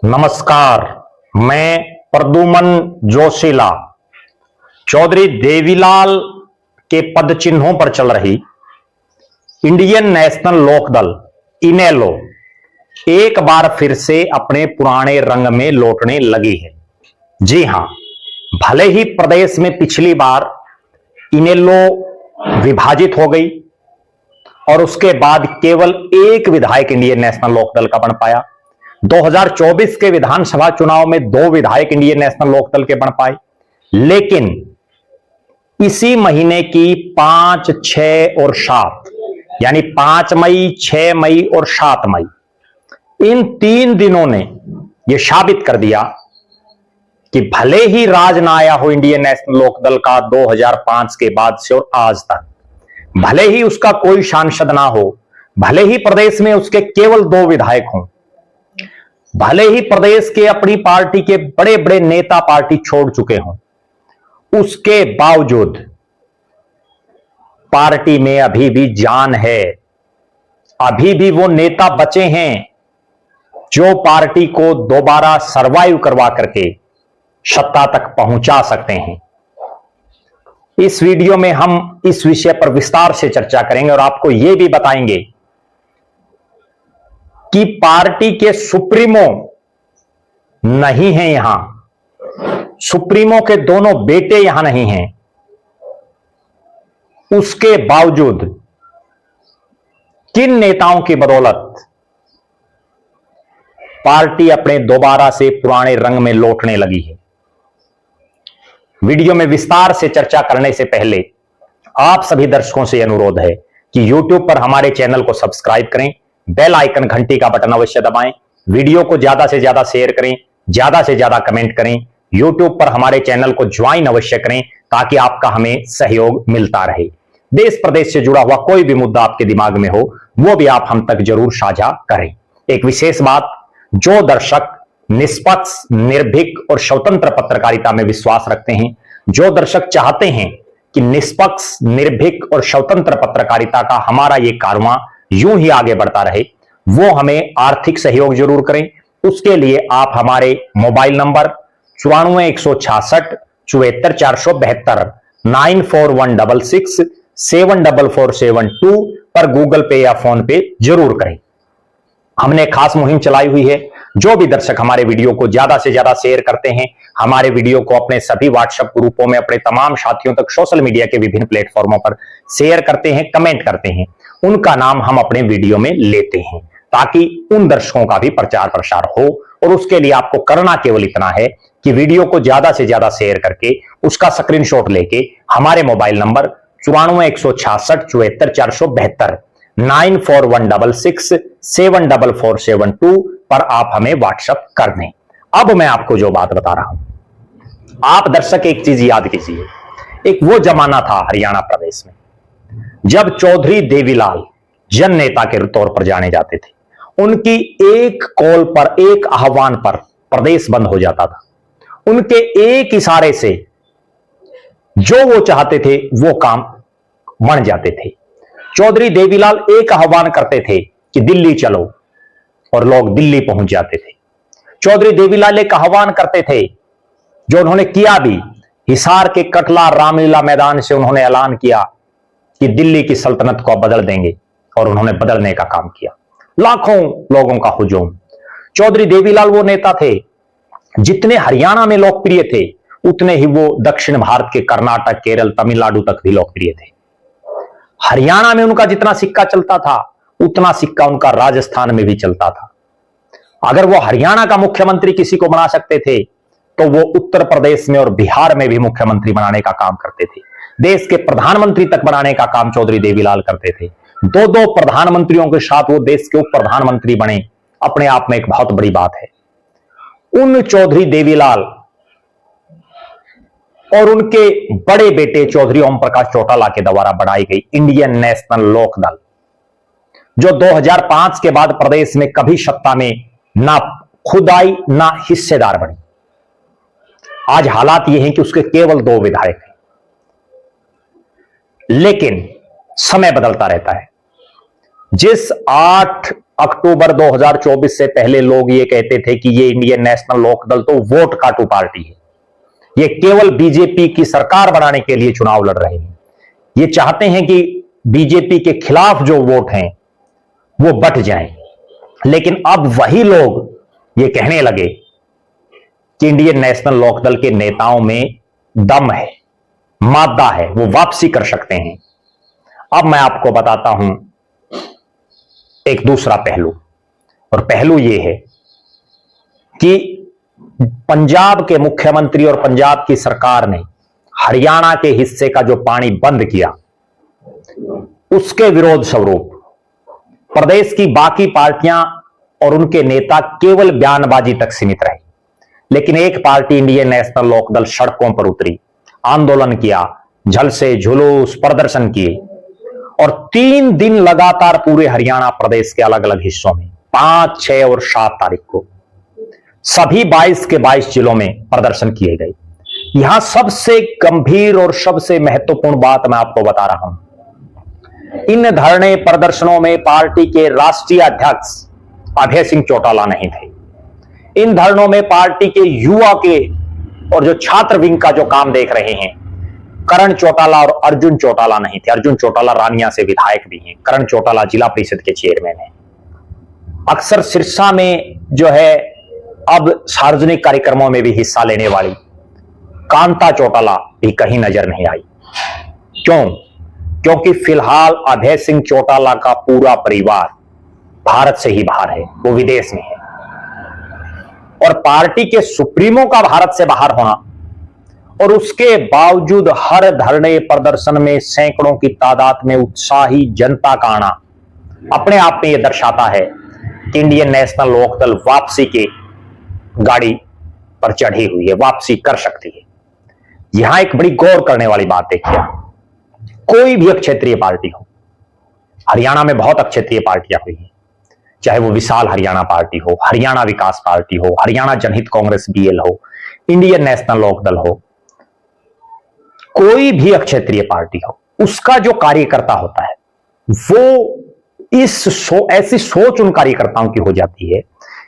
नमस्कार, मैं प्रद्युमन जोशीला चौधरी देवीलाल के पद चिन्हों पर चल रही इंडियन नेशनल लोकदल इनेलो एक बार फिर से अपने पुराने रंग में लौटने लगी है। जी हां, भले ही प्रदेश में पिछली बार इनेलो विभाजित हो गई और उसके बाद केवल एक विधायक इंडियन नेशनल लोकदल का बन पाया। 2024 के विधानसभा चुनाव में 2 विधायक इंडियन नेशनल लोकदल के बन पाए, लेकिन इसी महीने की 5, 6 और 7 यानी 5 मई, 6 मई और 7 मई इन 3 दिनों ने यह साबित कर दिया कि भले ही राज ना आया हो इंडियन नेशनल लोकदल का 2005 के बाद से और आज तक, भले ही उसका कोई सांसद ना हो, भले ही प्रदेश में उसके केवल 2 विधायक हों, भले ही प्रदेश के अपनी पार्टी के बड़े बड़े नेता पार्टी छोड़ चुके हों, उसके बावजूद पार्टी में अभी भी जान है। अभी भी वो नेता बचे हैं जो पार्टी को दोबारा सरवाइव करवा करके सत्ता तक पहुंचा सकते हैं। इस वीडियो में हम इस विषय पर विस्तार से चर्चा करेंगे और आपको यह भी बताएंगे कि पार्टी के सुप्रीमो नहीं हैं यहां, सुप्रीमो के दोनों बेटे यहां नहीं हैं, उसके बावजूद किन नेताओं की बदौलत पार्टी अपने दोबारा से पुराने रंग में लौटने लगी है। वीडियो में विस्तार से चर्चा करने से पहले आप सभी दर्शकों से अनुरोध है कि YouTube पर हमारे चैनल को सब्सक्राइब करें, बेल आइकन घंटी का बटन अवश्य दबाएं, वीडियो को ज्यादा से ज्यादा शेयर करें, ज्यादा से ज्यादा कमेंट करें, YouTube पर हमारे चैनल को ज्वाइन अवश्य करें ताकि आपका हमें सहयोग मिलता रहे। देश प्रदेश से जुड़ा हुआ कोई भी मुद्दा आपके दिमाग में हो वो भी आप हम तक जरूर साझा करें। एक विशेष बात, जो दर्शक निष्पक्ष, निर्भीक और स्वतंत्र पत्रकारिता में विश्वास रखते हैं, जो दर्शक चाहते हैं कि निष्पक्ष, निर्भीक और स्वतंत्र पत्रकारिता का हमारा ये कारवां यूं ही आगे बढ़ता रहे, वो हमें आर्थिक सहयोग जरूर करें। उसके लिए आप हमारे मोबाइल नंबर 94 166 74 472 94 166 74472 पर गूगल पे या फोन पे जरूर करें। हमने खास मुहिम चलाई हुई है। जो भी दर्शक हमारे वीडियो को ज्यादा से ज्यादा शेयर करते हैं, हमारे वीडियो को अपने सभी व्हाट्सएप ग्रुपों में अपने तमाम साथियों तक सोशल मीडिया के विभिन्न प्लेटफॉर्मों पर शेयर करते हैं, कमेंट करते हैं, उनका नाम हम अपने वीडियो में लेते हैं ताकि उन दर्शकों का भी प्रचार प्रसार हो। और उसके लिए आपको करना केवल इतना है कि वीडियो को ज्यादा से ज्यादा शेयर करके उसका स्क्रीनशॉट लेके हमारे मोबाइल नंबर 94 166 74 472 94 166 74472 पर आप हमें व्हाट्सएप कर दें। अब मैं आपको जो बात बता रहा हूं, आप दर्शक एक चीज याद कीजिए, एक वो जमाना था हरियाणा प्रदेश में जब चौधरी देवीलाल जन नेता के तौर पर जाने जाते थे। उनकी एक कॉल पर, एक आह्वान पर प्रदेश बंद हो जाता था। उनके एक इशारे से जो वो चाहते थे वो काम बन जाते थे। चौधरी देवीलाल एक आह्वान करते थे कि दिल्ली चलो और लोग दिल्ली पहुंच जाते थे। चौधरी देवीलाल एक आह्वान करते थे जो उन्होंने किया भी। हिसार के कटला रामलीला मैदान से उन्होंने ऐलान किया कि दिल्ली की सल्तनत को बदल देंगे और उन्होंने बदलने का काम किया। लाखों लोगों का हुजूम। चौधरी देवीलाल वो नेता थे जितने हरियाणा में लोकप्रिय थे उतने ही वो दक्षिण भारत के कर्नाटक, केरल, तमिलनाडु तक भी लोकप्रिय थे। हरियाणा में उनका जितना सिक्का चलता था उतना सिक्का उनका राजस्थान में भी चलता था। अगर वो हरियाणा का मुख्यमंत्री किसी को बना सकते थे तो वो उत्तर प्रदेश में और बिहार में भी मुख्यमंत्री बनाने का काम करते थे। देश के प्रधानमंत्री तक बनाने का काम चौधरी देवीलाल करते थे। 2 प्रधानमंत्रियों के साथ वो देश के उप प्रधानमंत्री बने, अपने आप में एक बहुत बड़ी बात है। उन चौधरी देवीलाल और उनके बड़े बेटे चौधरी ओम प्रकाश चौटाला के द्वारा बनाई गई इंडियन नेशनल लोकदल, जो 2005 के बाद प्रदेश में कभी सत्ता में ना खुद आई ना हिस्सेदार बनी। आज हालात यह है कि उसके केवल 2 विधायक हैं, लेकिन समय बदलता रहता है। जिस 8 अक्टूबर 2024 से पहले लोग ये कहते थे कि ये इंडियन नेशनल लोकदल तो वोट काटू पार्टी है, ये केवल बीजेपी की सरकार बनाने के लिए चुनाव लड़ रहे हैं, ये चाहते हैं कि बीजेपी के खिलाफ जो वोट हैं वो बट जाएं। लेकिन अब वही लोग ये कहने लगे कि इंडियन नेशनल लोकदल के नेताओं में दम है, मादा है, वो वापसी कर सकते हैं। अब मैं आपको बताता हूं एक दूसरा पहलू, और पहलू ये है कि पंजाब के मुख्यमंत्री और पंजाब की सरकार ने हरियाणा के हिस्से का जो पानी बंद किया, उसके विरोध स्वरूप प्रदेश की बाकी पार्टियां और उनके नेता केवल बयानबाजी तक सीमित रहे। लेकिन एक पार्टी इंडियन नेशनल लोकदल सड़कों पर उतरी, आंदोलन किया, झलसे, जुलूस, प्रदर्शन किए, और 3 दिन लगातार पूरे हरियाणा प्रदेश के अलग अलग हिस्सों में 5, 6 और 7 तारीख को सभी 22 के 22 जिलों में प्रदर्शन किए गए। यहां सबसे गंभीर और सबसे महत्वपूर्ण बात मैं आपको बता रहा हूं, इन धरने प्रदर्शनों में पार्टी के राष्ट्रीय अध्यक्ष अभय सिंह चौटाला नहीं थे। इन धरनों में पार्टी के युवा के और जो छात्र विंग का जो काम देख रहे हैं, करण चौटाला और अर्जुन चौटाला नहीं थे। अर्जुन चौटाला रानिया से विधायक भी हैं, करण चौटाला जिला परिषद के चेयरमैन हैं। अक्सर सिरसा में जो है अब सार्वजनिक कार्यक्रमों में भी हिस्सा लेने वाली कांता चौटाला भी कहीं नजर नहीं आई। क्यों? क्योंकि फिलहाल अभय सिंह चौटाला का पूरा परिवार भारत से ही बाहर है, वो विदेश में है। और पार्टी के सुप्रीमो का भारत से बाहर होना, और उसके बावजूद हर धरने प्रदर्शन में सैकड़ों की तादाद में उत्साही जनता का आना अपने आप में यह दर्शाता है कि इंडियन नेशनल लोकदल वापसी की गाड़ी पर चढ़ी हुई है, वापसी कर सकती है। यहां एक बड़ी गौर करने वाली बात देखिए, कोई भी क्षेत्रीय पार्टी हो, हरियाणा में बहुत क्षेत्रीय पार्टियां हुई हैं, चाहे वो विशाल हरियाणा पार्टी हो, हरियाणा विकास पार्टी हो, हरियाणा जनहित कांग्रेस बीएल हो, इंडियन नेशनल लोकदल हो, कोई भी क्षेत्रीय पार्टी हो, उसका जो कार्यकर्ता होता है वो ऐसी सोच उन कार्यकर्ताओं की हो जाती है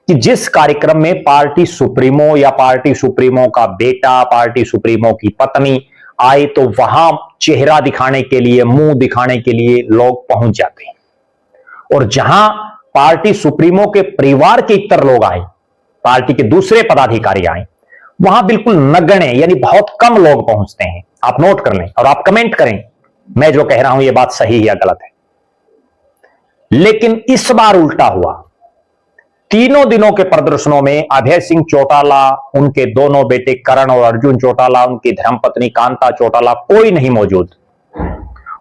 कि जिस कार्यक्रम में पार्टी सुप्रीमो या पार्टी सुप्रीमो का बेटा, पार्टी सुप्रीमो की पत्नी आए, तो वहां चेहरा दिखाने के लिए, मुंह दिखाने के लिए लोग पहुंच जाते हैं। और जहां पार्टी सुप्रीमो के परिवार के इतर लोग आए, पार्टी के दूसरे पदाधिकारी आए, वहां बिल्कुल नगण्य यानी बहुत कम लोग पहुंचते हैं। आप नोट कर लें और आप कमेंट करें मैं जो कह रहा हूं ये बात सही है या गलत है। लेकिन इस बार उल्टा हुआ। तीनों दिनों के प्रदर्शनों में अभय सिंह चौटाला, उनके दोनों बेटे करण और अर्जुन चौटाला, उनकी धर्मपत्नी कांता चौटाला, कोई नहीं मौजूद।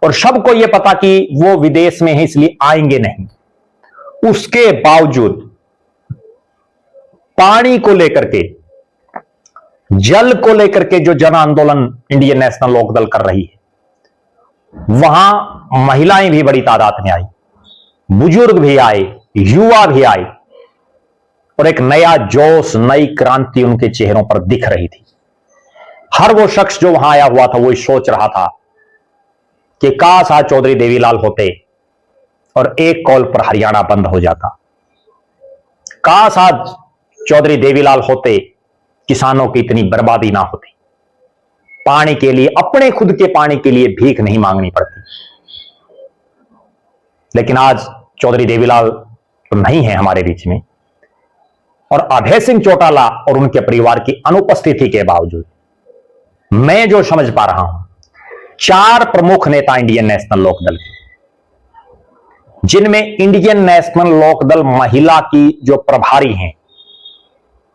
और सबको यह पता कि वो विदेश में है इसलिए आएंगे नहीं। उसके बावजूद पानी को लेकर के, जल को लेकर के जो जन आंदोलन इंडियन नेशनल लोकदल कर रही है, वहां महिलाएं भी बड़ी तादाद में आई, बुजुर्ग भी आए, युवा भी आए, और एक नया जोश, नई क्रांति उनके चेहरों पर दिख रही थी। हर वो शख्स जो वहां आया हुआ था वो सोच रहा था कि काश आज चौधरी देवीलाल होते और एक कॉल पर हरियाणा बंद हो जाता। काश आज चौधरी देवीलाल होते, किसानों की इतनी बर्बादी ना होती, पानी के लिए, अपने खुद के पानी के लिए भीख नहीं मांगनी पड़ती। लेकिन आज चौधरी देवीलाल तो नहीं है हमारे बीच में, और अभय सिंह चौटाला और उनके परिवार की अनुपस्थिति के बावजूद मैं जो समझ पा रहा हूं, 4 प्रमुख नेता इंडियन नेशनल लोकदल के, जिनमें इंडियन नेशनल लोकदल महिला की जो प्रभारी हैं,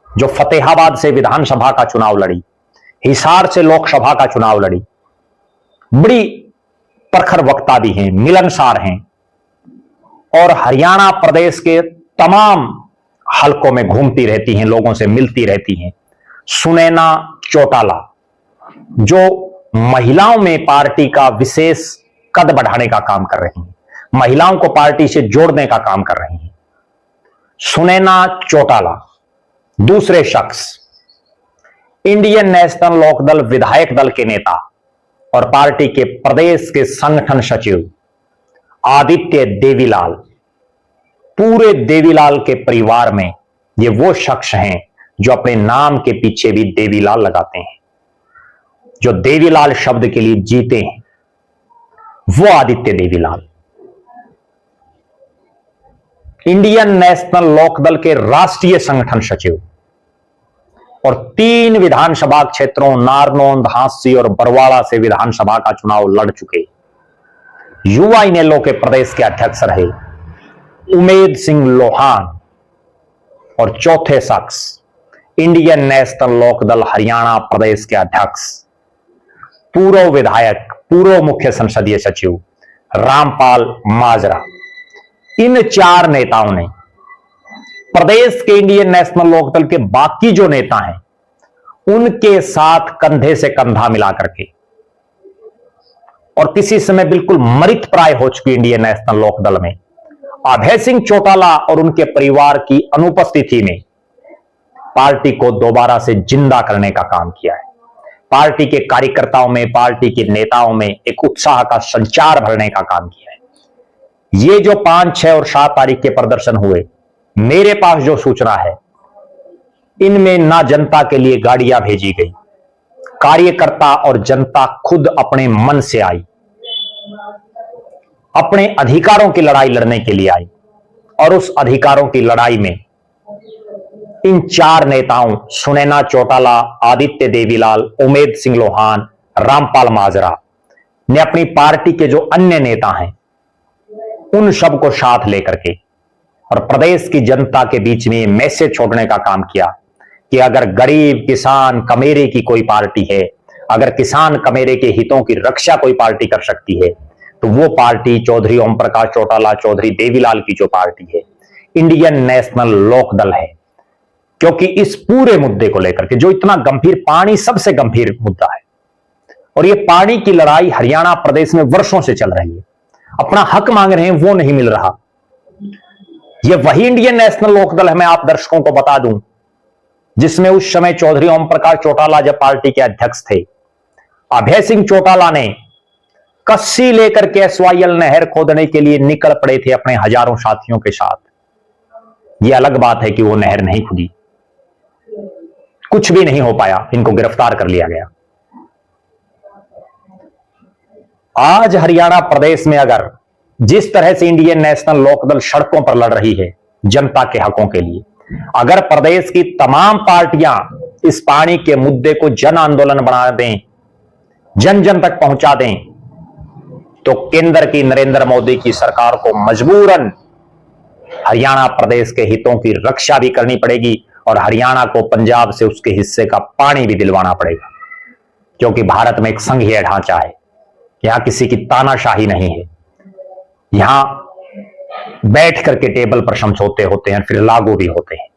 जो फतेहाबाद से विधानसभा का चुनाव लड़ी, हिसार से लोकसभा का चुनाव लड़ी, बड़ी प्रखर वक्ता भी हैं, मिलनसार हैं, और हरियाणा प्रदेश के तमाम हलकों में घूमती रहती हैं, लोगों से मिलती रहती हैं। सुनैना चौटाला, जो महिलाओं में पार्टी का विशेष कद बढ़ाने का काम कर रही हैं, महिलाओं को पार्टी से जोड़ने का काम कर रही हैं। सुनैना चौटाला, दूसरे शख्स इंडियन नेशनल लोकदल विधायक दल के नेता और पार्टी के प्रदेश के संगठन सचिव आदित्य देवीलाल, पूरे देवीलाल के परिवार में ये वो शख्स हैं जो अपने नाम के पीछे भी देवीलाल लगाते हैं, जो देवीलाल शब्द के लिए जीते हैं, वो आदित्य देवीलाल इंडियन नेशनल लोकदल के राष्ट्रीय संगठन सचिव और 3 विधानसभा क्षेत्रों नारनौंद, झांसी और बरवाड़ा से विधानसभा का चुनाव लड़ चुके युवा इनेलो के प्रदेश के अध्यक्ष रहे उमेद सिंह लोहान और चौथे शख्स इंडियन नेशनल लोकदल हरियाणा प्रदेश के अध्यक्ष पूर्व विधायक, पूर्व मुख्य संसदीय सचिव रामपाल माजरा। इन 4 नेताओं ने प्रदेश के इंडियन नेशनल लोकदल के बाकी जो नेता हैं उनके साथ कंधे से कंधा मिलाकर के और किसी समय बिल्कुल मृत प्राय हो चुकी इंडियन नेशनल लोकदल में अभय सिंह चौटाला और उनके परिवार की अनुपस्थिति में पार्टी को दोबारा से जिंदा करने का काम किया है। पार्टी के कार्यकर्ताओं में, पार्टी के नेताओं में एक उत्साह का संचार भरने का काम किया है। ये जो 5, 6 और 7 तारीख के प्रदर्शन हुए, मेरे पास जो सूचना है इनमें ना जनता के लिए गाड़ियां भेजी गई, कार्यकर्ता और जनता खुद अपने मन से आई, अपने अधिकारों की लड़ाई लड़ने के लिए आई और उस अधिकारों की लड़ाई में इन 4 नेताओं सुनैना चौटाला, आदित्य देवीलाल, उमेद सिंह लोहान, रामपाल माजरा ने अपनी पार्टी के जो अन्य नेता हैं उन सबको साथ लेकर के और प्रदेश की जनता के बीच में मैसेज छोड़ने का काम किया कि अगर गरीब, किसान, कमेरे की कोई पार्टी है, अगर किसान कमेरे के हितों की रक्षा कोई पार्टी कर सकती है तो वो पार्टी चौधरी ओम प्रकाश चौटाला, चौधरी देवीलाल की जो पार्टी है इंडियन नेशनल लोकदल है। क्योंकि इस पूरे मुद्दे को लेकर के जो इतना गंभीर, पानी सबसे गंभीर मुद्दा है और ये पानी की लड़ाई हरियाणा प्रदेश में वर्षों से चल रही है। अपना हक मांग रहे हैं, वो नहीं मिल रहा। ये वही इंडियन नेशनल लोकदल है, मैं आप दर्शकों को बता दूं, जिसमें उस समय चौधरी ओम प्रकाश चौटाला जब पार्टी के अध्यक्ष थे, अभय सिंह चौटाला ने कस्सी लेकर के SYL नहर खोदने के लिए निकल पड़े थे अपने हजारों साथियों के साथ। यह अलग बात है कि वो नहर नहीं खुदी, कुछ भी नहीं हो पाया, इनको गिरफ्तार कर लिया गया। आज हरियाणा प्रदेश में अगर जिस तरह से इंडियन नेशनल लोकदल सड़कों पर लड़ रही है जनता के हकों के लिए, अगर प्रदेश की तमाम पार्टियां इस पानी के मुद्दे को जन आंदोलन बना दें, जन जन तक पहुंचा दें, तो केंद्र की नरेंद्र मोदी की सरकार को मजबूरन हरियाणा प्रदेश के हितों की रक्षा भी करनी पड़ेगी और हरियाणा को पंजाब से उसके हिस्से का पानी भी दिलवाना पड़ेगा। क्योंकि भारत में एक संघीय ढांचा है, यहां किसी की तानाशाही नहीं है, यहां बैठ करके टेबल पर समझौते होते हैं, फिर लागू भी होते हैं।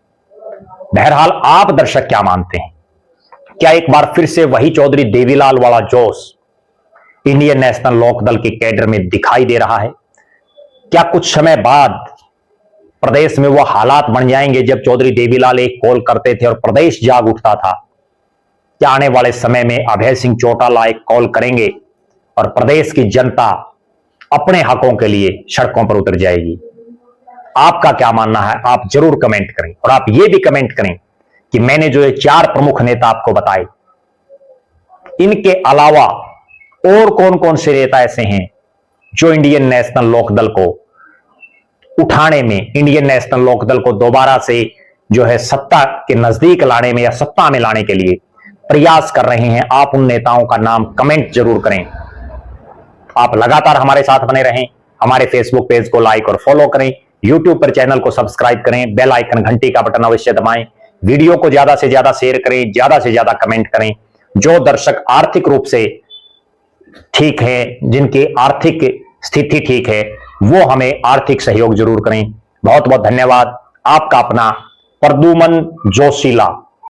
बहरहाल आप दर्शक क्या मानते हैं? क्या एक बार फिर से वही चौधरी देवीलाल वाला जोश इंडियन नेशनल लोकदल के कैडर में दिखाई दे रहा है? क्या कुछ समय बाद प्रदेश में वो हालात बन जाएंगे जब चौधरी देवीलाल एक कॉल करते थे और प्रदेश जाग उठता था? क्या आने वाले समय में अभय सिंह चौटाला एक कॉल करेंगे और प्रदेश की जनता अपने हकों के लिए सड़कों पर उतर जाएगी? आपका क्या मानना है? आप जरूर कमेंट करें और आप ये भी कमेंट करें कि मैंने जो ये 4 प्रमुख नेता आपको बताए, इनके अलावा और कौन कौन से नेता ऐसे हैं जो इंडियन नेशनल लोकदल को उठाने में, इंडियन नेशनल लोकदल को दोबारा से जो है सत्ता के नजदीक लाने में या सत्ता में लाने के लिए प्रयास कर रहे हैं? आप उन नेताओं का नाम कमेंट जरूर करें। आप लगातार हमारे साथ बने रहें, हमारे फेसबुक पेज को लाइक और फॉलो करें, यूट्यूब पर चैनल को सब्सक्राइब करें, बेल आइकन घंटी का बटन अवश्य दबाएं, वीडियो को ज्यादा से ज्यादा शेयर करें, ज्यादा से ज्यादा कमेंट करें। जो दर्शक आर्थिक रूप से ठीक है, जिनकी आर्थिक स्थिति ठीक है, वो हमें आर्थिक सहयोग जरूर करें। बहुत बहुत धन्यवाद। आपका अपना प्रद्युमन जोशीला।